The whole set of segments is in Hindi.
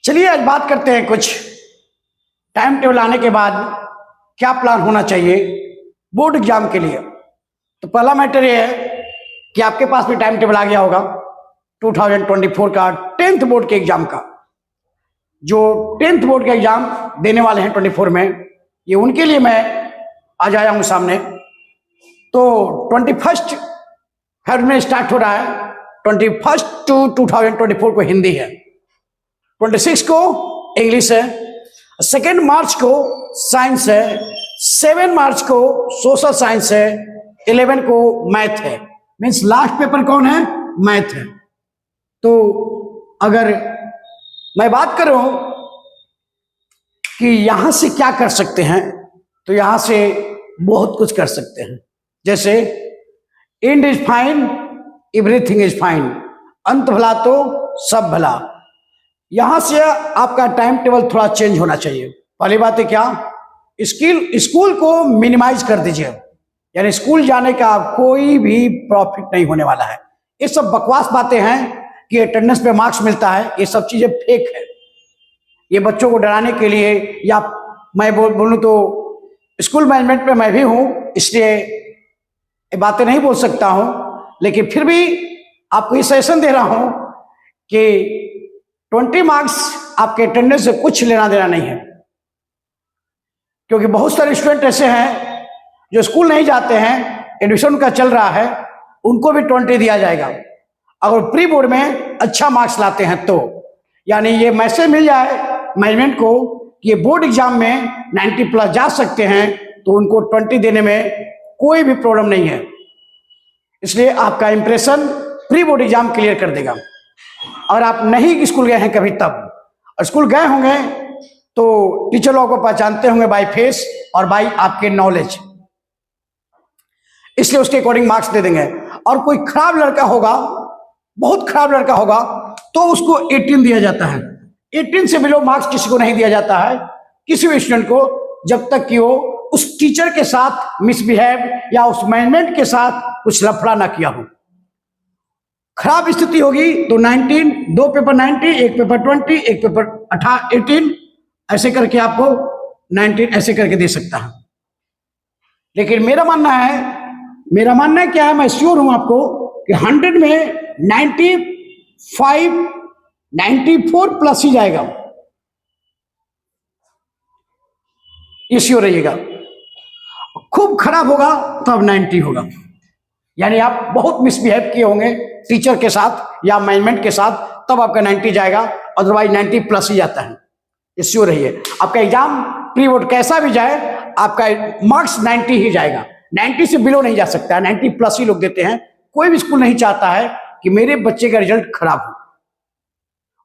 चलिए आज बात करते हैं कुछ टाइम टेबल आने के बाद क्या प्लान होना चाहिए बोर्ड एग्जाम के लिए। तो पहला मैटर ये है कि आपके पास भी टाइम टेबल आ गया होगा 2024 का 10th बोर्ड के एग्जाम का। जो 10th बोर्ड का एग्जाम देने वाले हैं 24 में, ये उनके लिए मैं आज आया हूं सामने। तो 21 फरवरी में स्टार्ट हो रहा है, 21 to 2024 को हिंदी है, 26 को इंग्लिश है, 2 मार्च को साइंस है, 7 मार्च को सोशल साइंस है, 11 को मैथ है। मीन्स लास्ट पेपर कौन है? मैथ है। तो अगर मैं बात करूं कि यहां से क्या कर सकते हैं, तो यहां से बहुत कुछ कर सकते हैं। जैसे and is fine, everything is fine, अंत भला तो सब भला। यहां से आपका टाइम टेबल थोड़ा चेंज होना चाहिए। पहली बात है क्या, स्कूल को मिनिमाइज कर दीजिए, यानी स्कूल जाने का कोई भी प्रॉफिट नहीं होने वाला है। ये सब बकवास बातें हैं कि अटेंडेंस पे मार्क्स मिलता है, ये सब चीजें फेक है। ये बच्चों को डराने के लिए, या मैं बोलूं तो स्कूल मैनेजमेंट में मैं भी हूं, इसलिए ये बातें नहीं बोल सकता हूं, लेकिन फिर भी आपको ये सजेशन दे रहा हूं कि 20 मार्क्स आपके अटेंडेंस से कुछ लेना देना नहीं है। क्योंकि बहुत सारे स्टूडेंट ऐसे हैं जो स्कूल नहीं जाते हैं, एडमिशन का चल रहा है, उनको भी 20 दिया जाएगा अगर प्री बोर्ड में अच्छा मार्क्स लाते हैं तो। यानी ये मैसेज मिल जाए मैनेजमेंट को कि ये बोर्ड एग्जाम में 90+ जा सकते हैं, तो उनको 20 देने में कोई भी प्रॉब्लम नहीं है। इसलिए आपका impression pre board exam clear कर देगा। और आप नहीं स्कूल गए हैं कभी, तब और स्कूल गए होंगे तो टीचर लोगों को पहचानते होंगे बाय फेस और बाय आपके नॉलेज, इसलिए उसके अकॉर्डिंग मार्क्स दे देंगे। और कोई खराब लड़का होगा, बहुत खराब लड़का होगा, तो उसको 18 दिया जाता है। 18 से बिलो मार्क्स किसी को नहीं दिया जाता है, किसी भी स्टूडेंट को, जब तक कि वो उस टीचर के साथ मिसबिहेव या उस मैनेजमेंट के साथ कुछ लफड़ा ना किया हो। खराब स्थिति होगी तो 19, 2 पेपर 90, 1 पेपर 20, 1 पेपर 18, ऐसे करके आपको 19 ऐसे करके दे सकता है। लेकिन मेरा मानना है क्या है, मैं श्योर हूं आपको कि 100 में 95, 94+ ही जाएगा, ये श्योर रहिएगा। खूब खराब होगा तब 90 होगा, यानी आप बहुत मिसबिहेव किए होंगे टीचर के साथ या मैनेजमेंट के साथ, तब आपका 90 जाएगा, अदरवाइज 90+ ही जाता है, ये श्योर रहिए। आपका एग्जाम प्री बोर्ड कैसा भी जाए, आपका मार्क्स 90 ही जाएगा, 90 से बिलो नहीं जा सकता, 90+ ही लोग देते हैं। कोई भी स्कूल नहीं चाहता है कि मेरे बच्चे का रिजल्ट खराब हो,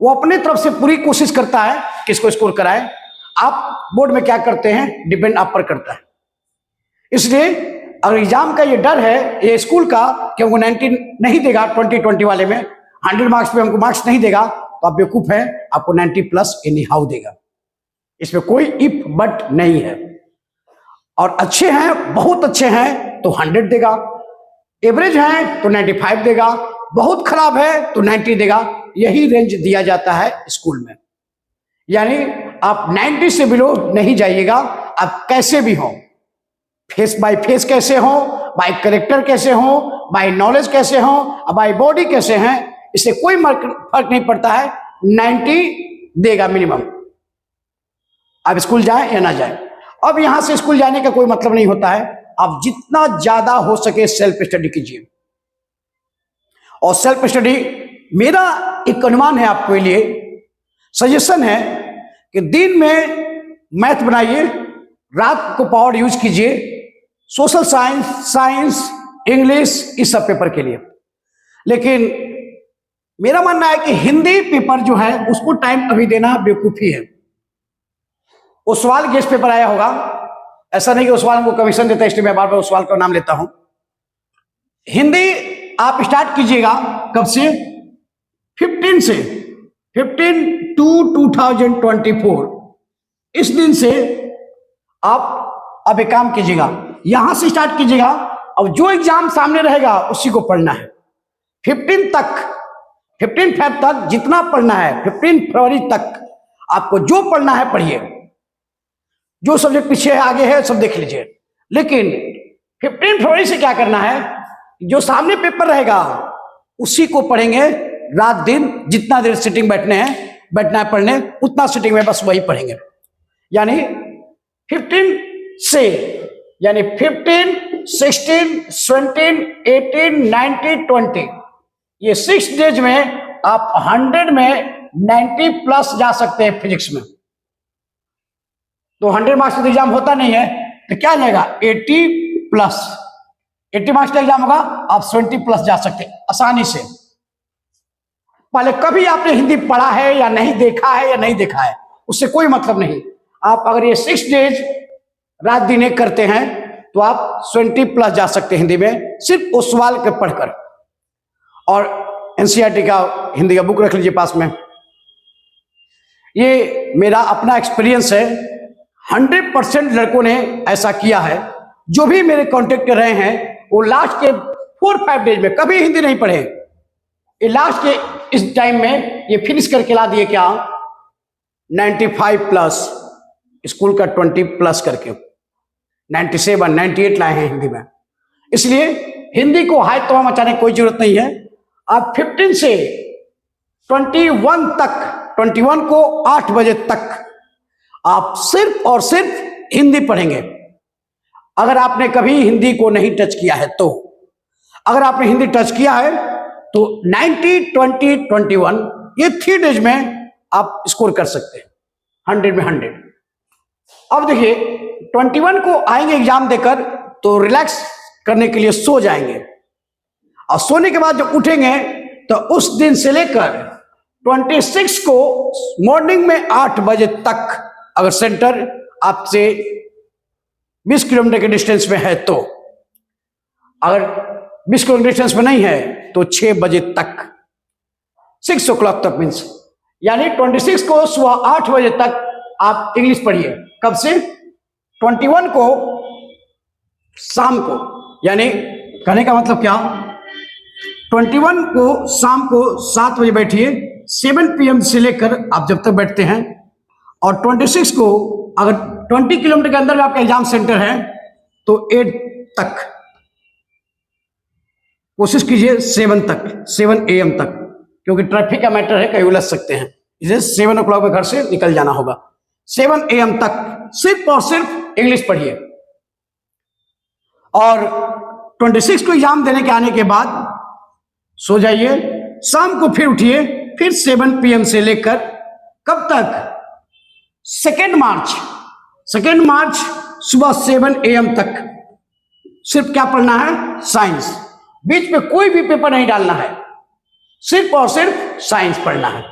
वो अपने तरफ से पूरी कोशिश करता है कि इसको स्कोर कराए। आप बोर्ड में क्या करते हैं, डिपेंड आप पर करता है। इसलिए अगर एग्जाम का ये डर है ये स्कूल का कि हमको 90 नहीं देगा 2020 वाले में, 100 मार्क्स पे हमको मार्क्स नहीं देगा, तो आप बेवकूफ हैं, आपको 90+ एनी हाउ देगा, इसमें कोई इफ बट नहीं है। और अच्छे हैं, बहुत अच्छे हैं तो 100 देगा, एवरेज हैं तो 95 देगा, बहुत खराब है तो 90 देगा। यही रेंज दिया जाता है स्कूल में, यानी आप 90 से बिलो नहीं जाइएगा। आप कैसे भी हो, फेस बाय फेस कैसे हो, बाय करेक्टर कैसे हो, बाय नॉलेज कैसे हो, बाय बॉडी कैसे हैं, इससे कोई फर्क नहीं पड़ता है, 90 देगा मिनिमम, आप स्कूल जाए या ना जाए। अब यहां से स्कूल जाने का कोई मतलब नहीं होता है, आप जितना ज्यादा हो सके सेल्फ स्टडी कीजिए। और सेल्फ स्टडी मेरा एक अनुमान है, आपके लिए सजेशन है कि दिन में मैथ बनाइए, रात को पावर यूज कीजिए सोशल साइंस, इंग्लिश, इस सब पेपर के लिए। लेकिन मेरा मानना है कि हिंदी पेपर जो है उसको टाइम अभी देना बेवकूफी है। वो सवाल गेस्ट पेपर आया होगा, ऐसा नहीं कि उस सवाल को कमीशन देता है, इसलिए मैं बार बार उस सवाल का नाम लेता हूं। हिंदी आप स्टार्ट कीजिएगा कब से, 15 to 2024, इस दिन से आप अब एक काम कीजिएगा, यहां से स्टार्ट कीजिएगा। अब जो एग्जाम सामने रहेगा उसी को पढ़ना है। 15 फरवरी तक जितना पढ़ना है, 15 फरवरी तक आपको जो पढ़ना है पढ़िए, जो सब्जेक्ट पीछे है आगे है सब देख लीजिए। लेकिन 15 फरवरी से क्या करना है, जो सामने पेपर रहेगा उसी को पढ़ेंगे रात दिन, जितना देर सिटिंग बैठना है पढ़ने, उतना सिटिंग में बस वही पढ़ेंगे। यानी 15 से, यानी 15, 16, 17, 18, 19, 20, ये 6 डेज में आप 100 में 90 प्लस जा सकते हैं फिजिक्स में। तो 100 मार्क्स का एग्जाम होता नहीं है तो क्या लेगा 80 प्लस, 80 मार्क्स का एग्जाम होगा, आप 70 प्लस जा सकते हैं आसानी से। पहले कभी आपने हिंदी पढ़ा है या नहीं देखा है या नहीं देखा है, उससे कोई मतलब नहीं। आप अगर ये 6 डेज रात दिन एक करते हैं तो आप 20 प्लस जा सकते हैं हिंदी में, सिर्फ उस सवाल के पढ़कर। और एनसीईआरटी का हिंदी का बुक रख लीजिए पास में। ये मेरा अपना एक्सपीरियंस है, 100% लड़कों ने ऐसा किया है। जो भी मेरे कांटेक्ट कर रहे हैं वो लास्ट के 4-5 डेज में कभी हिंदी नहीं पढ़े, ये लास्ट के इस टाइम में ये फिनिश करके ला दिए क्या 95 प्लस, स्कूल का 20 प्लस करके 97, 98 लाए हैं हिंदी में। इसलिए हिंदी को हाई तबाह मचाने की कोई जरूरत नहीं है। आप 15 से 21 तक, 21 को 8 बजे तक आप सिर्फ और सिर्फ हिंदी पढ़ेंगे। अगर आपने कभी हिंदी को नहीं टच किया है तो, अगर आपने हिंदी टच किया है तो 90, 20, 21 ये 3 डेज में आप स्कोर कर सकते हैं 100 में 100। अब देखिए 21 को आएंगे एग्जाम देकर तो रिलैक्स करने के लिए सो जाएंगे, और सोने के बाद जब उठेंगे तो उस दिन से लेकर 26 को मॉर्निंग में 8 बजे तक अगर सेंटर आपसे 20 किलोमीटर के डिस्टेंस में है तो, अगर 20 किलोमीटर डिस्टेंस में नहीं है तो 6 बजे तक, 6 o'clock तक मीन्स, यानी 26 को सुबह 8 बजे तक आप इंग्लिश पढ़िए। कब से 21 को शाम को, यानी कहने का मतलब क्या, 21 को शाम को 7 बजे बैठिए, 7 PM से लेकर आप जब तक बैठते हैं। और 26 को अगर 20 किलोमीटर के अंदर में आपका एग्जाम सेंटर है तो 8 तक कोशिश कीजिए, 7 तक, 7 AM तक, क्योंकि ट्रैफिक का मैटर है, कहीं उलझ सकते हैं, इसे 7 o'clock में घर से निकल जाना होगा। 7 AM तक सिर्फ और सिर्फ इंग्लिश पढ़िए। और 26 को एग्जाम देने के आने के बाद सो जाइए, शाम को फिर उठिए, फिर 7 PM से लेकर कब तक 2 मार्च सुबह 7 AM तक सिर्फ क्या पढ़ना है, साइंस। बीच में कोई भी पेपर नहीं डालना है, सिर्फ और सिर्फ साइंस पढ़ना है।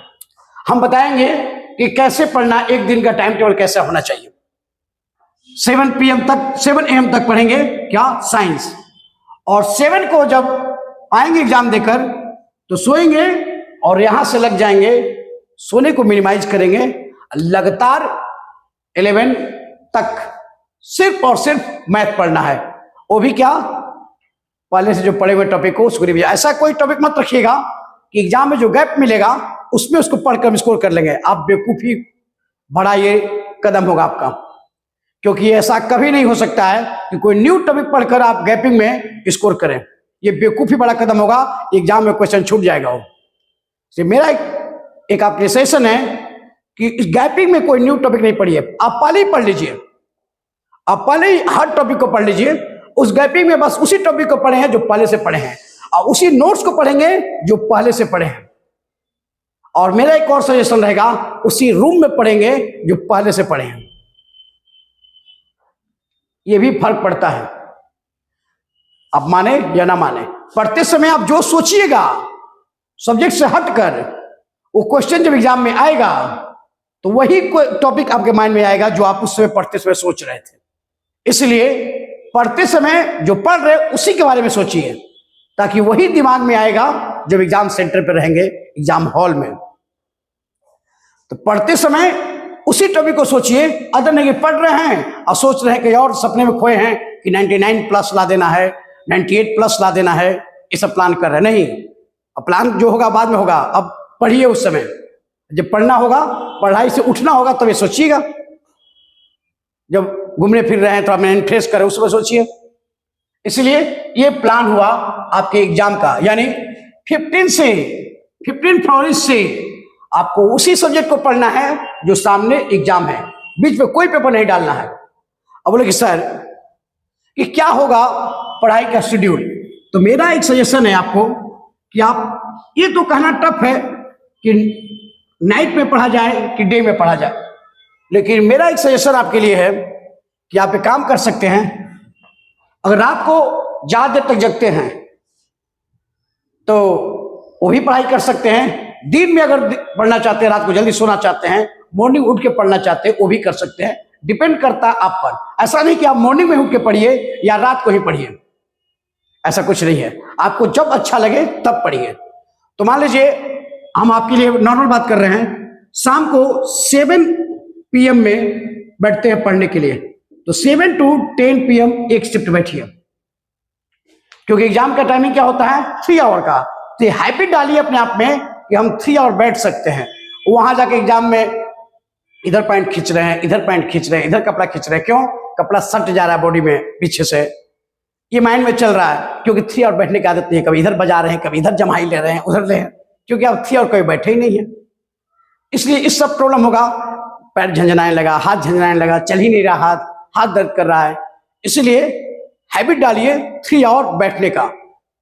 हम बताएंगे कि कैसे पढ़ना, एक दिन का टाइम टेबल कैसे होना चाहिए। 7 AM तक पढ़ेंगे क्या, साइंस। और 7 को जब आएंगे एग्जाम देकर तो सोएंगे और यहां से लग जाएंगे, सोने को मिनिमाइज करेंगे, लगातार 11 तक सिर्फ और सिर्फ मैथ पढ़ना है। वो भी क्या, पहले से जो पढ़े हुए टॉपिक को उसको रिवीजन। ऐसा कोई टॉपिक मत रखिएगा कि एग्जाम में जो गैप मिलेगा उसमें उसको पढ़कर स्कोर कर लेंगे, आप बेवकूफी बड़ा ये कदम होगा आपका। क्योंकि ऐसा कभी नहीं हो सकता है कि कोई न्यू टॉपिक पढ़कर आप गैपिंग में स्कोर करें, ये बेवकूफी बड़ा कदम होगा, एग्जाम में क्वेश्चन छूट जाएगा। वो मेरा एक आपके सेशन है कि इस गैपिंग में कोई न्यू टॉपिक नहीं पढ़िए, आप पहले ही पढ़ लीजिए, आप पहले ही हर टॉपिक को पढ़ लीजिए। उस गैपिंग में बस उसी टॉपिक को पढ़े हैं जो पहले से पढ़े हैं, और उसी नोट्स को पढ़ेंगे जो पहले से पढ़े हैं। और मेरा एक और सजेशन रहेगा, उसी रूम में पढ़ेंगे जो पहले से पढ़े हैं। ये भी फर्क पड़ता है, आप माने या ना माने। पढ़ते समय आप जो सोचिएगा सब्जेक्ट से हटकर, वो क्वेश्चन जब एग्जाम में आएगा तो वही टॉपिक आपके माइंड में आएगा जो आप उस समय पढ़ते समय सोच रहे थे। इसलिए पढ़ते समय जो पढ़ रहे उसी के बारे में सोचिए, ताकि वही दिमाग में आएगा जब एग्जाम सेंटर पर रहेंगे, एग्जाम हॉल में। तो पढ़ते समय उसी टॉपिक को सोचिए, अदर नहीं पढ़ रहे हैं और सोच रहे हैं कि और सपने में खोए हैं कि 99 प्लस ला देना है, 98 प्लस ला देना है, ये सब प्लान कर रहे हैं। नहीं, अब प्लान जो होगा बाद में होगा, अब पढ़िए उस समय। जब पढ़ना होगा, पढ़ाई से उठना होगा, तब ये सोचिएगा। जब घूमने फिर रहे हैं तो अपने इंटरेस्ट करें, उसमें सोचिए। इसलिए ये प्लान हुआ आपके एग्जाम का, यानी 15 फरवरी से आपको उसी सब्जेक्ट को पढ़ना है जो सामने एग्जाम है, बीच में कोई पेपर नहीं डालना है। अब बोले कि सर कि क्या होगा पढ़ाई का शेड्यूल, तो मेरा एक सजेशन है आपको कि आप, ये तो कहना टफ है कि नाइट में पढ़ा जाए कि डे में पढ़ा जाए, लेकिन मेरा एक सजेशन आपके लिए है कि आप एक काम कर सकते हैं। अगर रात को ज्यादा देर तक जगते हैं तो वो भी पढ़ाई कर सकते हैं। दिन में अगर पढ़ना चाहते हैं, रात को जल्दी सोना चाहते हैं, मॉर्निंग उठ के पढ़ना चाहते हैं, वो भी कर सकते हैं। डिपेंड करता है आप पर। ऐसा नहीं कि आप मॉर्निंग में उठ के पढ़िए या रात को ही पढ़िए, ऐसा कुछ नहीं है। आपको जब अच्छा लगे तब पढ़िए। तो मान लीजिए हम आपके लिए नॉर्मल बात कर रहे हैं, शाम को 7 PM में बैठते हैं पढ़ने के लिए, तो 7 to 10 PM एक शिफ्ट बैठिए, क्योंकि एग्जाम का टाइमिंग क्या होता है 3 आवर का। तो ये हैबिट डालिए अपने आप में कि हम 3 आवर बैठ सकते हैं। वहां जाके एग्जाम में इधर पैंट खींच रहे हैं, इधर पैंट खींच रहे हैं, इधर कपड़ा खींच रहे हैं, क्यों? कपड़ा सट जा रहा है बॉडी में पीछे से, ये माइंड में चल रहा है, क्योंकि 3 आवर बैठने की आदत नहीं है। कभी इधर बजा रहे हैं, कभी इधर जमाई ले रहे हैं, उधर ले हैं, क्योंकि आप 3 आवर कभी बैठे ही नहीं है। इसलिए इस सब प्रॉब्लम होगा। पैर झंझनाने लगा, हाथ झंझनाने लगा, चल ही नहीं रहा, हाथ दर्द कर रहा है। इसलिए हैबिट डालिए 3 आवर बैठने का।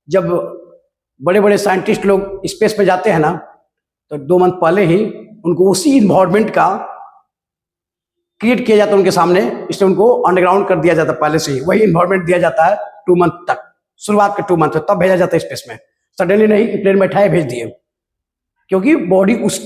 जब बड़े बड़े साइंटिस्ट लोग स्पेस पे जाते हैं ना, तो 2 मंथ पहले ही उनको उसी इन्वायरमेंट का क्रिएट किया जाता है उनके सामने, इसलिए उनको अंडरग्राउंड कर दिया जाता है। पहले से ही वही इन्वायरमेंट दिया जाता है 2 मंथ तक, शुरुआत के 2 मंथ तक, तब भेजा जाता है स्पेस में। सडनली नहीं कि प्लेन में बैठाए भेज दिए, क्योंकि बॉडी उस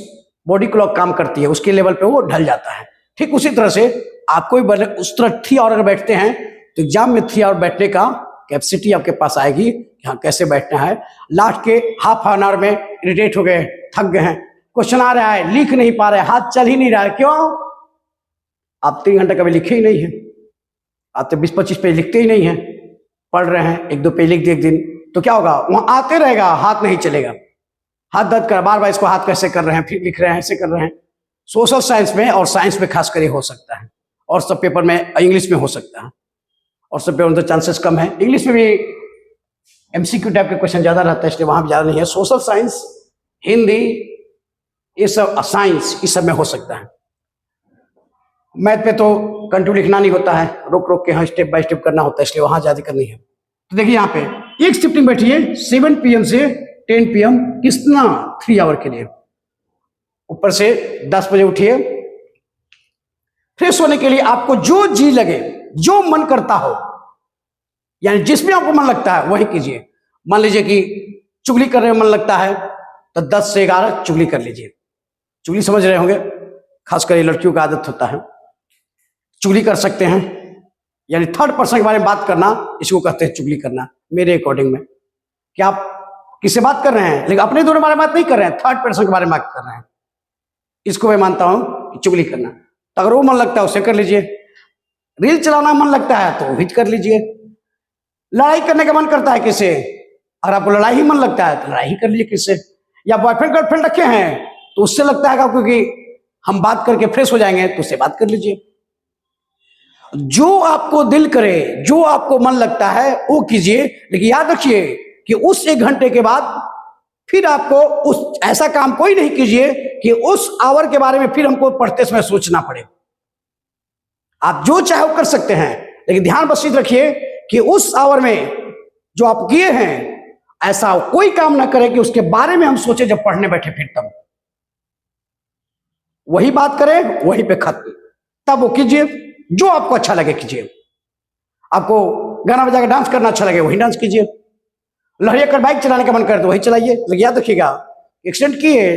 बॉडी क्लॉक काम करती है, उसके लेवल पे वो ढल जाता है। ठीक उसी तरह से आपको भी उस तरह 3 आवर अगर बैठते हैं तो एग्जाम में 3 आवर बैठने का कैपेसिटी आपके पास आएगी कि हाँ कैसे बैठना है। लास्ट के हाफ एन आवर में इरिटेट हो गए, थक गए हैं, क्वेश्चन आ रहा है, लिख नहीं पा रहे, हाथ चल ही नहीं रहा है, क्यों? आप 3 घंटे कभी लिखे ही नहीं है, आप तो 20-25 पेज लिखते ही नहीं है। पढ़ रहे हैं, 1-2 पेज लिख दिए एक दिन, तो क्या होगा? वहां आते रहेगा, हाथ नहीं चलेगा, हाथ दर्द कर, बार बार इसको हाथ कैसे कर रहे हैं, फिर लिख रहे हैं, ऐसे कर रहे हैं। सोशल साइंस में और साइंस में खास कर हो सकता है, और सब पेपर में, इंग्लिश में हो सकता है, और सब पेपर में तो चांसेस कम है। इंग्लिश में भी MCQ टाइप के क्वेश्चन ज्यादा रहता है, इसलिए वहां भी ज्यादा नहीं है। सोशल साइंस, हिंदी, ये सब साइंस, इस सब में हो सकता है। मैथ में तो कंटिन्यू लिखना नहीं होता है, रोक रोक के, हाँ स्टेप बाय स्टेप करना होता है, इसलिए वहां ज्यादा करनी है। तो देखिए यहाँ पे एक शिफ्टिंग बैठिए 7 PM से 10 PM, कितना 3 आवर के लिए। ऊपर से 10 बजे उठिए, फ्रेश होने के लिए आपको जो जी लगे, जो मन करता हो, यानी जिसमें आपको मन लगता है वही कीजिए। मान लीजिए कि चुगली करने में मन लगता है तो 10 से 11 चुगली कर लीजिए। चुगली समझ रहे होंगे, खासकर ये लड़कियों का आदत होता है, चुगली कर सकते हैं, यानी थर्ड पर्सन के बारे में बात करना, इसको कहते हैं चुगली करना मेरे अकॉर्डिंग में। कि आप किससे बात कर रहे हैं, लेकिन अपने दोनों बारे में बात नहीं कर रहे हैं, थर्ड पर्सन के बारे में बात कर रहे हैं, इसको मैं मानता हूं कि चुगली करना। तो अगर वो मन लगता है उसे कर लीजिए, रील चलाना मन लगता है तो वो भी कर लीजिए, लड़ाई करने का मन करता है किससे, अगर आपको लड़ाई ही मन लगता है तो लड़ाई ही कर लीजिए किससे, या बॉयफ्रेंड गर्लफ्रेंड रखे हैं तो उससे लगता है आपको कि हम बात करके फ्रेश हो जाएंगे तो उससे बात कर लीजिए। जो आपको दिल करे, जो आपको मन लगता है वो कीजिए, लेकिन याद रखिए कि उस 1 घंटे के बाद फिर आपको उस ऐसा काम कोई नहीं कीजिए कि उस आवर के बारे में फिर हमको पढ़ते समय सोचना पड़े। आप जो चाहे वो कर सकते हैं, लेकिन ध्यान बस रखिए कि उस आवर में जो आप किए हैं ऐसा कोई काम ना करे कि उसके बारे में हम सोचे जब पढ़ने बैठे, फिर तब वही बात करें, वहीं पे खत्म। तब वो कीजिए जो आपको अच्छा लगे कीजिए। आपको गाना बजा के डांस करना अच्छा लगे वही डांस कीजिए, लहरिया कर बाइक चलाने का मन करे तो वही चलाइए। लेकिन याद रखिएगा, एक्सीडेंट किए,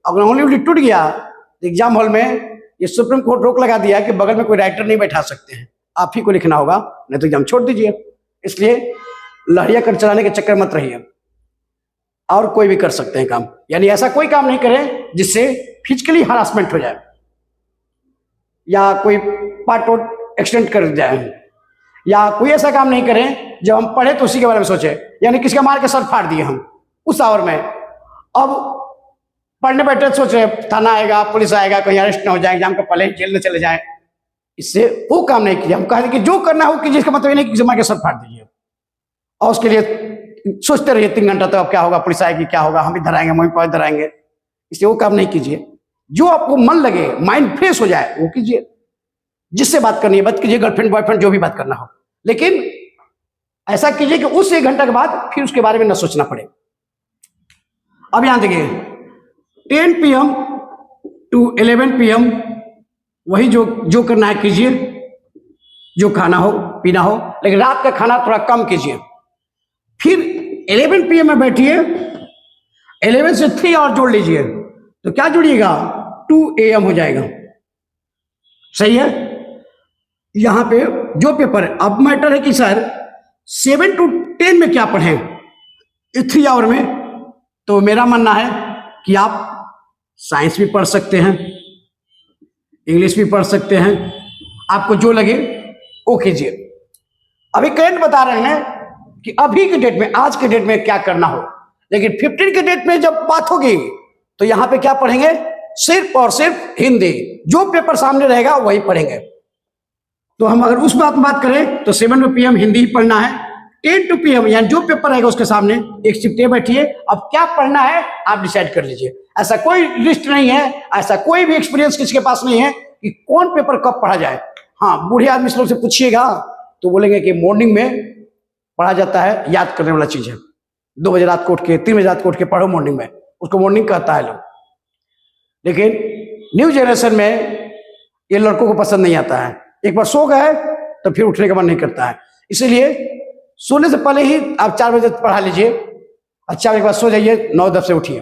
अगर उंगली टूट गया तो एग्जाम हॉल में ये सुप्रीम कोर्ट रोक लगा दिया कि बगल में कोई राइटर नहीं बैठा सकते हैं, आप ही को लिखना होगा, नहीं तो एग्जाम छोड़ दीजिए। इसलिए लहरिया कर चलाने के चक्कर मत रहिए, और कोई भी कर सकते हैं काम, यानी ऐसा कोई काम नहीं करें जिससे फिजिकली हरासमेंट हो जाए या कोई पार्ट वोट एक्सीडेंट कर जाए, या कोई ऐसा काम नहीं करें जब हम पढ़े तो उसी के बारे में सोचे, यानी किसी का मार के सर फाड़ दिए हम उस आवर में। अब पढ़ने बैठे सोच रहे थाना आएगा, पुलिस आएगा, कहीं अरेस्ट ना हो जाए, एग्जाम के पहले जेल में चले जाए। इससे वो काम नहीं किया। हम कहे कि जो करना हो कीजिए, इसका मतलब ये नहीं कि जमा के सर फाड़ दीजिए और उसके लिए सोचते रहिए 3 घंटा तो अब क्या होगा, पुलिस आएगी क्या होगा, हम भी धराएंगे, मम्मी पापा धराएंगे। इसलिए वो काम नहीं कीजिए। जो आपको मन लगे, माइंड फ्रेश हो जाए, वो कीजिए। जिससे बात करनी है बात कीजिए, गर्लफ्रेंड बॉयफ्रेंड जो भी बात करना हो, लेकिन ऐसा कीजिए कि उस 1 घंटा के बाद फिर उसके बारे में न सोचना पड़े। अब यहां देखिए 10 PM to 11 PM वही जो करना है कीजिए, जो खाना हो पीना हो, लेकिन रात का खाना थोड़ा कम कीजिए। फिर 11 PM में बैठिए, 11 से 3 और जोड़ लीजिए तो क्या जोड़िएगा, 2 AM हो जाएगा। सही है। यहां पे जो पेपर है, अब मैटर है कि सर 7 to 10 में क्या पढ़ें 3 आवर में, तो मेरा मानना है कि आप साइंस भी पढ़ सकते हैं, इंग्लिश भी पढ़ सकते हैं, आपको जो लगे वो कीजिए। अभी करंट बता रहे हैं कि अभी के डेट में, आज के डेट में क्या करना हो, लेकिन 15 के डेट में जब बात होगी तो यहां पे क्या पढ़ेंगे, सिर्फ और सिर्फ हिंदी। जो पेपर सामने रहेगा वही पढ़ेंगे। तो हम अगर उस बात करें तो 7 PM हिंदी ही पढ़ना है। 10 to PM यानी जो पेपर रहेगा उसके सामने एक शिफ्टे बैठिए, अब क्या पढ़ना है आप डिसाइड कर लीजिए। ऐसा कोई लिस्ट नहीं है, ऐसा कोई भी एक्सपीरियंस किसी के पास नहीं है कि कौन पेपर कब पढ़ा जाए। हाँ, बूढ़े आदमी से लोग से पूछिएगा तो बोलेंगे कि मॉर्निंग में पढ़ा जाता है, याद करने वाला चीज है। 2 बजे रात को उठ के, 3 बजे रात को उठ के पढ़ो मॉर्निंग में, उसको मॉर्निंग कहता है लोग। लेकिन न्यू जनरेशन में ये लड़कों को पसंद नहीं आता है। एक बार सो गए तो फिर उठने का मन नहीं करता है। इसीलिए सोने से पहले ही आप 4 बजे पढ़ा लीजिए, अच्छा एक बार सो जाइए, 9-10 से उठिए।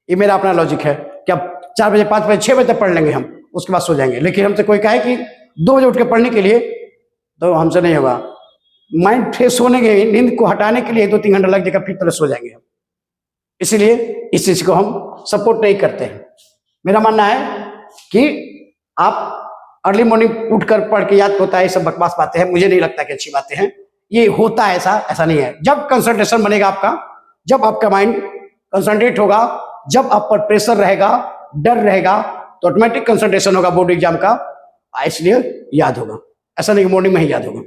ये मेरा अपना लॉजिक है कि अब 4 बजे 5 बजे 6 बजे तक पढ़ लेंगे हम, उसके बाद सो जाएंगे। लेकिन हमसे कोई कहे कि 2 बजे उठ के पढ़ने के लिए, तो हमसे नहीं होगा। माइंड फ्रेश होने के, नींद को हटाने के लिए 2-3 घंटा लग जाएगा, फिर तरह सो जाएंगे हम। इसीलिए इस चीज को हम सपोर्ट नहीं करते हैं। मेरा मानना है कि आप अर्ली मॉर्निंग उठकर पढ़ के याद होता है, ये सब बकवास बातें हैं, मुझे नहीं लगता कि अच्छी बातें हैं। ये होता है ऐसा नहीं है। जब कंसंट्रेशन बनेगा आपका, जब आपका माइंड कंसंट्रेट होगा, जब आप पर प्रेशर रहेगा, डर रहेगा, तो ऑटोमेटिक कंसंट्रेशन होगा बोर्ड एग्जाम का, इसलिए याद होगा। ऐसा नहीं कि मॉर्निंग में ही याद होगा।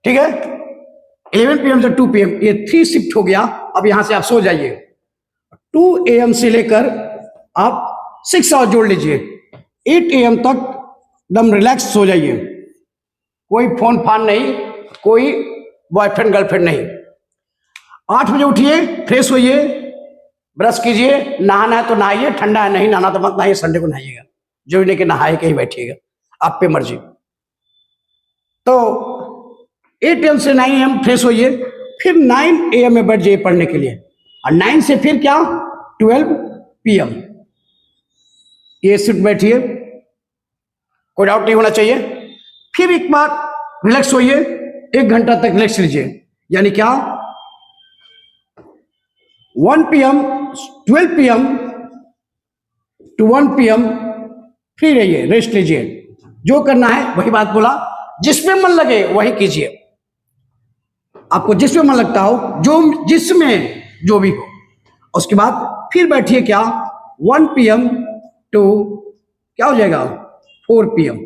ठीक है। 11 PM से 2 PM ये 3 शिफ्ट हो गया। अब यहां से आप सो जाइए। 2 AM से लेकर आप 6 आवर जोड़ लीजिए, 8 AM तक एकदम रिलैक्स सो जाइए। कोई फोन फान नहीं, कोई बॉयफ्रेंड गर्लफ्रेंड नहीं। 8 बजे उठिए, फ्रेश होइए, ब्रश कीजिए, नहाना है तो नहाइए, ठंडा है नहीं नहाना तो मत नहाइए, संडे को नहाइएगा, जो नहीं कि नहाए कहीं बैठिएगा, आप पे मर्जी। तो 8 AM से 9 AM फ्रेश होइए, फिर 9 AM में बैठ जाइए पढ़ने के लिए, और 9 से फिर क्या 12 PM ये सिर्फ बैठिए, कोई डाउट नहीं होना चाहिए। फिर एक बार रिलैक्स होइए, 1 घंटा तक रिलैक्स लीजिए, यानी क्या 1 PM 12 PM to 1 PM free रहिए, रेस्ट लीजिए। जो करना है वही बात बोला, जिसमें मन लगे वही कीजिए। आपको जिसमें मन लगता हो, जो जिसमें जो भी हो, उसके बाद फिर बैठिए क्या 1 PM to क्या हो जाएगा 4 PM।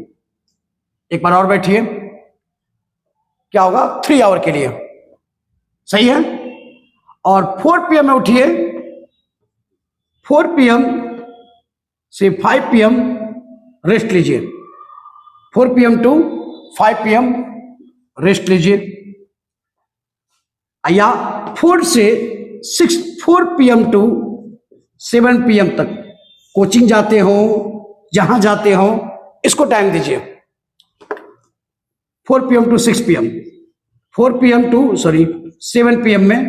एक बार और बैठिए, क्या होगा 3 आवर के लिए, सही है। और 4 PM में उठिए, 4 PM से 5 PM रेस्ट लीजिए, 4 PM to 5 PM रेस्ट लीजिए, या 4 से 4 PM to 7 PM तक कोचिंग जाते हो, जहां जाते हो, इसको टाइम दीजिए। 4 PM to 6 PM, 4 PM to 7 PM में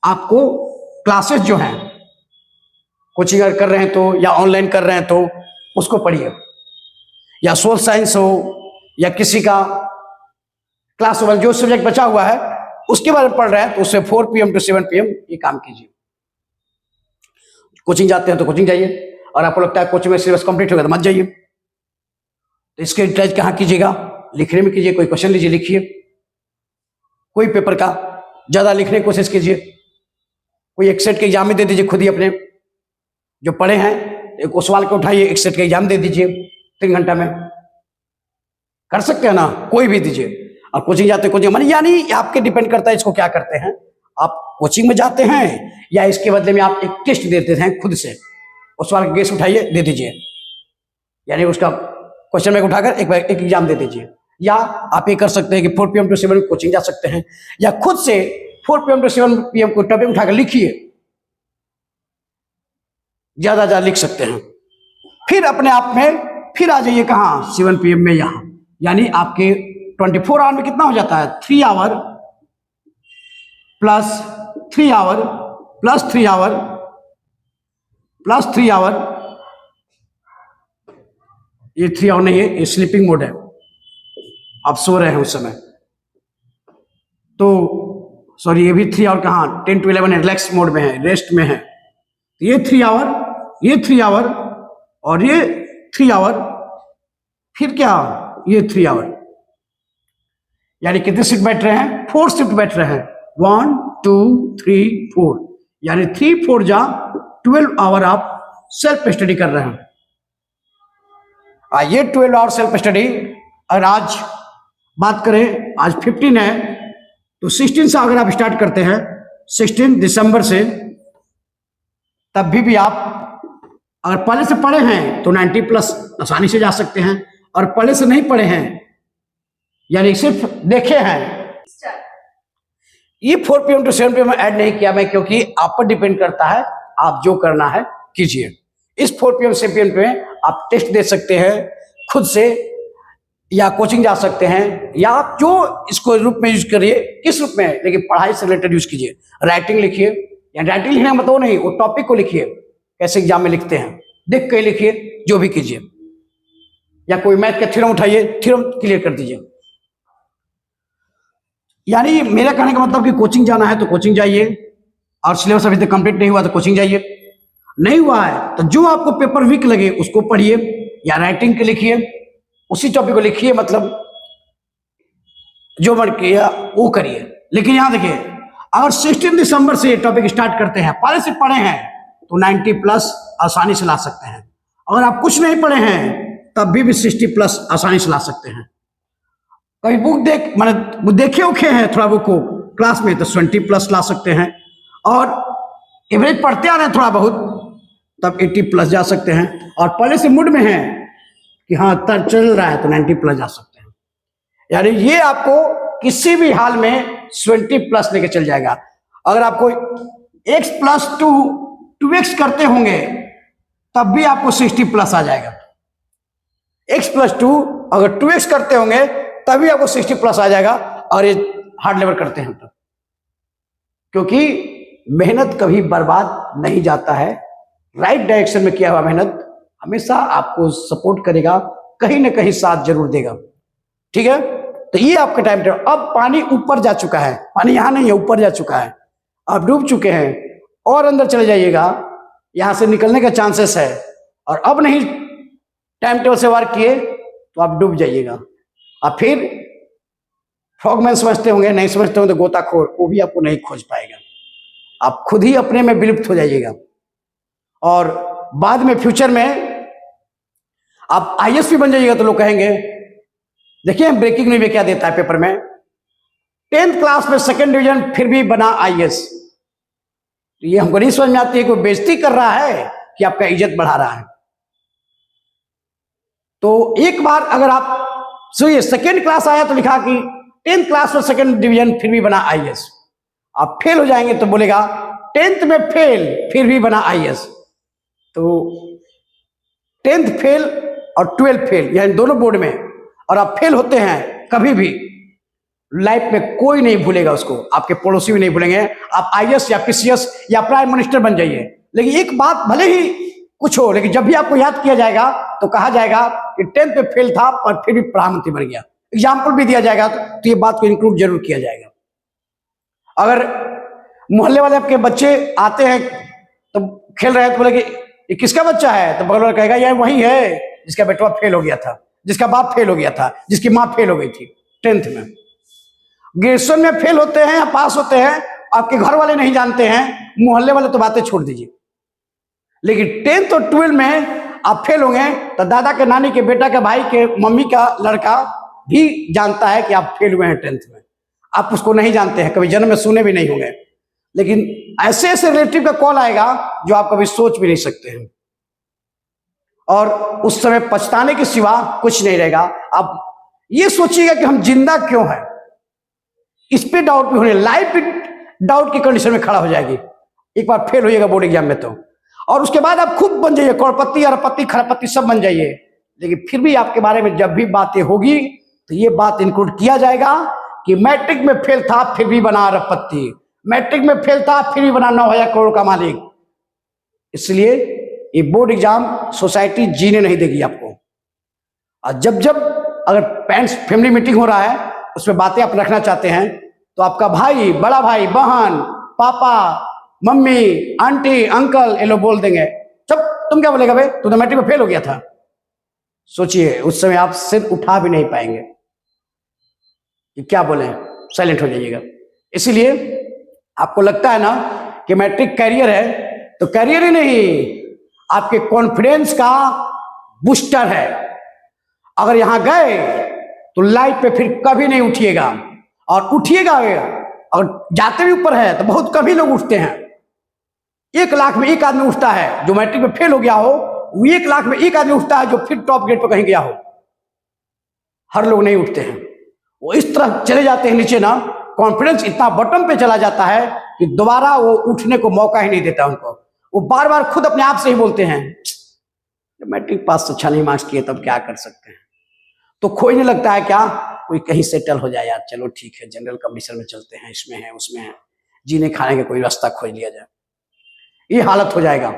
आपको क्लासेस जो हैं, कोचिंग कर रहे हैं तो, या ऑनलाइन कर रहे हैं तो उसको पढ़िए, या सोशल साइंस हो या किसी का क्लास 1 जो सब्जेक्ट बचा हुआ है उसके बारे में पढ़ रहे हैं तो उससे 4 PM to 7 PM ये काम कीजिए। कोचिंग जाते हैं तो कोचिंग जाइए, और आपको लगता है कोचिंग में सिलेबस कंप्लीट होगा तो मत जाइए। तो इसके यूटिलाइज कहाँ कीजिएगा, लिखने में कीजिए, कोई क्वेश्चन लीजिए लिखिए, कोई पेपर का ज्यादा लिखने की कोशिश कीजिए, कोई एक सेट के एग्जाम में दे दीजिए खुद ही अपने, जो पढ़े हैं एक सवाल को उठाइए, एक सेट का एग्जाम दे दीजिए 3 घंटा में, कर सकते हैं ना, कोई भी दीजिए। और कोचिंग जाते कोचिंग मानी, यानी आपके डिपेंड करता है इसको क्या करते हैं, आप कोचिंग में जाते हैं या इसके बदले में आप एक टेस्ट देते हैं खुद से, उस सवाल का गेस उठाइए दे दीजिए, यानी उसका क्वेश्चन बैंक उठाकर एक एग्जाम दे दीजिए। या आप ये कर सकते हैं कि 4 PM to 7 कोचिंग जा सकते हैं, या खुद से 4 PM to 7 PM को टॉपिक उठाकर लिखिए, ज्यादा लिख सकते हैं। फिर अपने आप में फिर आ जाइए कहाँ, 7 PM में यहाँ, यानी आपके 24 आवर में कितना हो जाता है, 3 hour plus 3 hour plus 3 hour plus 3 hour, ये 3 आवर नहीं है, ये स्लीपिंग मोड है, आप सो रहे हैं उस समय, तो सॉरी ये भी 3 आवर कहाँ, 10 to 11 रिलैक्स मोड में है, रेस्ट में है। ये 3 आवर, ये 3 आवर और ये 3 आवर, फिर क्या, ये 3 आवर, यानी कितने शिफ्ट बैठ रहे हैं, 4 शिफ्ट बैठ रहे हैं, 1 2 3 4, यानी 3 4 जा 12 आवर आप सेल्फ स्टडी कर रहे हैं। ये 12 आवर सेल्फ स्टडी, अगर आज बात करें, आज 15 है, तो 16 से अगर आप स्टार्ट करते हैं, 16 दिसंबर से, तब भी आप अगर पहले से पढ़े हैं तो 90+ आसानी से जा सकते हैं, और पहले से नहीं पढ़े हैं यानी सिर्फ देखे हैं, ये 4 PM to 7 PM ऐड नहीं किया मैं, क्योंकि आप पर डिपेंड करता है, आप जो करना है कीजिए। इस 4 PM से PM पे आप टेस्ट दे सकते हैं खुद से, या कोचिंग जा सकते हैं, या आप जो इसको रूप में यूज करिए, किस रूप में, लेकिन पढ़ाई से रिलेटेड यूज कीजिए। राइटिंग लिखिए, या राइटिंग लिखना मतलब नहीं, वो टॉपिक को लिखिए, कैसे एग्जाम में लिखते हैं, देख के लिखिए, जो भी कीजिए, या कोई मैथ का थ्योरम उठाइए, थ्योरम क्लियर कर दीजिए। यानी मेरा कहने का मतलब कि कोचिंग जाना है तो कोचिंग जाइए, और सिलेबस अभी तक कंप्लीट नहीं हुआ तो कोचिंग जाइए, नहीं हुआ है तो जो आपको पेपर वीक लगे उसको पढ़िए, या राइटिंग के लिखिए, उसी टॉपिक को लिखिए, मतलब जो मन किया वो करिए। लेकिन यहां देखिए, अगर 16 दिसंबर से टॉपिक स्टार्ट करते हैं, पहले से पढ़े हैं, तो 90+ आसानी से ला सकते हैं। अगर आप कुछ नहीं पढ़े हैं तब भी 60+ आसानी से ला सकते हैं। कभी बुक मैंने देखे उखे हैं थोड़ा बुक को क्लास में, तो 20+ ला सकते हैं, और एवरेज पढ़ते आ रहे हैं थोड़ा बहुत, तब 80+ जा सकते हैं, और पहले से मूड में हैं कि हाँ तर चल रहा है तो 90+ जा सकते हैं। यानी ये आपको किसी भी हाल में 20+ लेके चल जाएगा। अगर आपको x + 2 2x करते होंगे तब भी आपको 60+ आ जाएगा। x + 2 अगर 2x करते होंगे तभी आपको 60+ आ जाएगा, और ये हार्ड लेवल करते हैं तो, क्योंकि मेहनत कभी बर्बाद नहीं जाता है, राइट डायरेक्शन में किया हुआ मेहनत हमेशा आपको सपोर्ट करेगा, कहीं ना कहीं साथ जरूर देगा। ठीक है, तो ये आपका टाइम टेबल। अब पानी ऊपर जा चुका है, पानी यहां नहीं है, ऊपर जा चुका है, आप डूब चुके हैं, और अंदर चले जाइएगा, यहां से निकलने का चांसेस है, और अब नहीं टाइम टेबल से वार किए तो आप डूब जाइएगा। आप फिर फ्रॉगमैन समझते होंगे, नहीं समझते होंगे तो गोताखोर, वो भी आपको नहीं खोज पाएगा, आप खुद ही अपने में विलुप्त हो जाइएगा, और बाद में फ्यूचर में आप IAS भी बन जाइएगा तो लोग कहेंगे, देखिए ब्रेकिंग न्यूज में क्या देता है पेपर में, 10th क्लास में 2nd डिवीजन फिर भी बना IAS। तो ये हमको नहीं समझ में आती है, कोई बेइज्जती कर रहा है कि आपका इज्जत बढ़ा रहा है। तो एक बार अगर आप सोचिए 2nd क्लास आया तो लिखा कि 10th क्लास में 2nd डिवीजन फिर भी बना IAS, आप फेल हो जाएंगे तो बोलेगा 10th में फेल फिर भी बना IAS। तो 10th फेल और 12th फेल, यानी दोनों बोर्ड में, और आप फेल होते हैं, कभी भी लाइफ में कोई नहीं भूलेगा उसको, आपके पड़ोसी भी नहीं भूलेंगे। आप IAS या PCS या प्राइम मिनिस्टर बन जाइए, लेकिन एक बात भले ही कुछ हो, लेकिन जब भी आपको याद किया जाएगा तो कहा जाएगा कि 10th पे फेल था और फिर भी प्रधानमंत्री बन गया, एग्जाम्पल भी दिया जाएगा, तो ये बात को इंक्लूड जरूर किया जाएगा। अगर मोहल्ले वाले आपके बच्चे आते हैं तो खेल रहे हैं, तो बोले कि ये किसका बच्चा है, तो बगल वाला कहेगा यार वही है जिसका बेटवा फेल हो गया था, जिसका बाप फेल हो गया था, जिसकी माँ फेल हो गई थी 10th में। ग्रेजुएशन में फेल होते हैं या पास होते हैं, आपके घर वाले नहीं जानते हैं, मोहल्ले वाले तो बातें छोड़ दीजिए, लेकिन 10th और 12 में आप फेल होंगे तो दादा के, नानी के, बेटा के, भाई के, मम्मी का लड़का भी जानता है कि आप फेल हुए हैं 10th में। आप उसको नहीं जानते हैं, कभी जन्म में सुने भी नहीं होंगे, लेकिन ऐसे ऐसे रिलेटिव का कॉल आएगा जो आप कभी सोच भी नहीं सकते हैं, और उस समय पछताने के सिवा कुछ नहीं रहेगा। आप ये सोचिएगा कि हम जिंदा क्यों हैं, इस पे डाउट भी होने, लाइफ भी डाउट की कंडीशन में खड़ा हो जाएगी एक बार फेल होइएगा बोर्ड एग्जाम में तो। और उसके बाद आप खुद बन जाइए, करोड़पति, अरबपति, खरबपति सब बन जाइए, लेकिन फिर भी आपके बारे में जब भी बातें होगी तो ये बात इंक्लूड किया जाएगा कि मैट्रिक में फेल था फिर भी बना अरबपति, मैट्रिक में फेल था फिर भी बना 9,000 करोड़ का मालिक। इसलिए ये बोर्ड एग्जाम सोसाइटी जीने नहीं देगी आपको। और जब जब अगर पेरेंट्स फैमिली मीटिंग हो रहा है उसमें बातें आप रखना चाहते हैं तो आपका भाई, बड़ा भाई, बहन, पापा, मम्मी, आंटी, अंकल ये लोग बोल देंगे, चुप, तुम क्या बोलेगा भाई, तू तो मैट्रिक में फेल हो गया था। सोचिए उस समय आप सिर उठा भी नहीं पाएंगे कि क्या बोले, साइलेंट हो जाइएगा। इसीलिए आपको लगता है ना कि मैट्रिक कैरियर है, तो कैरियर ही नहीं, आपके कॉन्फिडेंस का बूस्टर है। अगर यहां गए तो लाइफ पे फिर कभी नहीं उठिएगा, और उठिएगा और जाते भी ऊपर है तो बहुत कभी लोग उठते हैं। 1 लाख में एक आदमी उठता है जो मैट्रिक में फेल हो गया हो, वो 1 लाख में एक आदमी उठता है जो फिर टॉप ग्रेड पर कहीं गया हो। हर लोग नहीं उठते हैं, वो इस तरह चले जाते हैं नीचे ना, कॉन्फिडेंस इतना बटन पे चला जाता है कि दोबारा वो उठने को मौका ही नहीं देता उनको। वो बार बार खुद अपने आप से ही बोलते हैं, मैट्रिक पास तो 6 मार्क्स किए तब क्या कर सकते हैं। तो खोजने लगता है क्या, कोई कहीं सेटल हो जाए यार, चलो ठीक है जनरल कमीशन में चलते हैं, इसमें है उसमें है, जीने खाने का कोई रास्ता खोज लिया जाए। ये हालत हो जाएगा।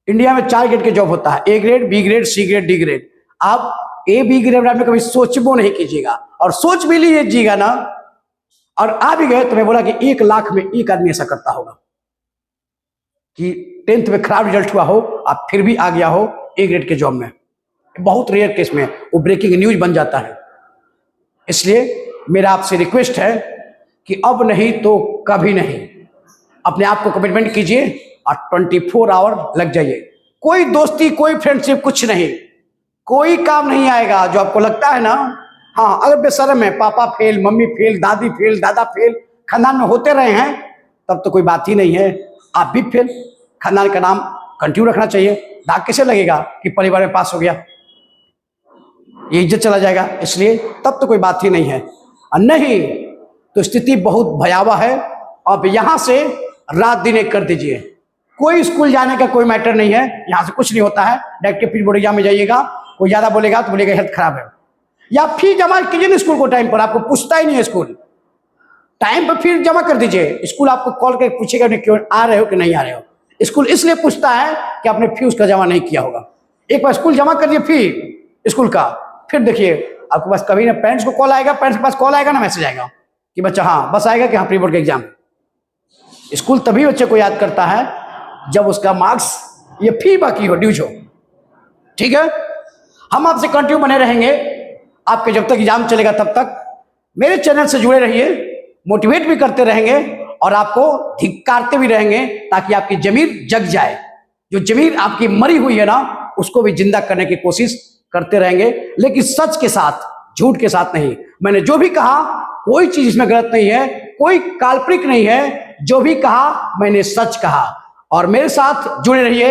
इंडिया में 4 ग्रेड के जॉब होता है, A grade, B grade, C grade, D grade. आप A, B ग्रेड में कभी सोचबो नहीं कीजिएगा, और सोच भी लीजिएगा ना और आ भी गए तो मैं बोला कि 1 लाख में एक आदमी ऐसा करता होगा कि 10th में खराब रिजल्ट हुआ हो, आप फिर भी आ गया हो A ग्रेड के जॉब में। बहुत रेयर केस में वो ब्रेकिंग न्यूज बन जाता है। इसलिए मेरा आपसे रिक्वेस्ट है कि अब नहीं तो कभी नहीं, अपने आप को कमिटमेंट कीजिए और 24 आवर लग जाइए। कोई दोस्ती, कोई फ्रेंडशिप, कुछ नहीं, कोई काम नहीं आएगा जो आपको लगता है ना। हाँ, अगर बेशर्म है, पापा फेल, मम्मी फेल, दादी फेल, दादा फेल, खानदान में होते रहे हैं, तब तो कोई बात ही नहीं है। आप भी फेल, खानदान का नाम कंटिन्यू रखना चाहिए। दाग कैसे लगेगा कि परिवार में पास हो गया, ये इज्जत चला जाएगा, इसलिए तब तो कोई बात ही नहीं है। और नहीं तो स्थिति बहुत भयावह है। अब यहां से रात दिन एक कर दीजिए, कोई स्कूल जाने का कोई मैटर नहीं है, यहां से कुछ नहीं होता है। डायरेक्ट फिर बोर्ड एग्जाम में जाइएगा, कोई ज्यादा बोलेगा तो बोलेगा हेल्थ खराब है, या फी जमा कीजिए ना स्कूल को टाइम पर, आपको पूछता ही नहीं है स्कूल, टाइम पर फिर जमा कर दीजिए। स्कूल आपको कॉल करके पूछेगा नहीं क्यों आ रहे हो कि नहीं आ रहे हो। स्कूल इसलिए पूछता है कि आपने फी उसका जमा नहीं किया होगा। एक बार स्कूल जमा कर दिए फी स्कूल का, फिर देखिए आपके पास कभी ना पेरेंट्स को कॉल आएगा, पेरेंट्स के पास कॉल आएगा ना मैसेज आएगा कि बच्चा, हाँ बस आएगा कि हाँ प्री बोर्ड का एग्जाम। स्कूल तभी बच्चे को याद करता है जब उसका मार्क्स ये फी बाकी हो, ड्यूज हो। ठीक है, हम आपसे कंटिन्यू बने रहेंगे, आपके जब तक एग्जाम चलेगा तब तक मेरे चैनल से जुड़े रहिए, मोटिवेट भी करते रहेंगे और आपको धिक्कारते भी रहेंगे, ताकि आपकी जमीर जग जाए। जो जमीर आपकी मरी हुई है ना, उसको भी जिंदा करने की कोशिश करते रहेंगे, लेकिन सच के साथ, झूठ के साथ नहीं। मैंने जो भी कहा कोई चीज इसमें गलत नहीं है, कोई काल्पनिक नहीं है, जो भी कहा मैंने सच कहा। और मेरे साथ जुड़े रहिए,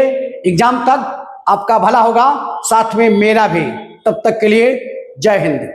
एग्जाम तक आपका भला होगा, साथ में मेरा भी। तब तक के लिए जय हिंद।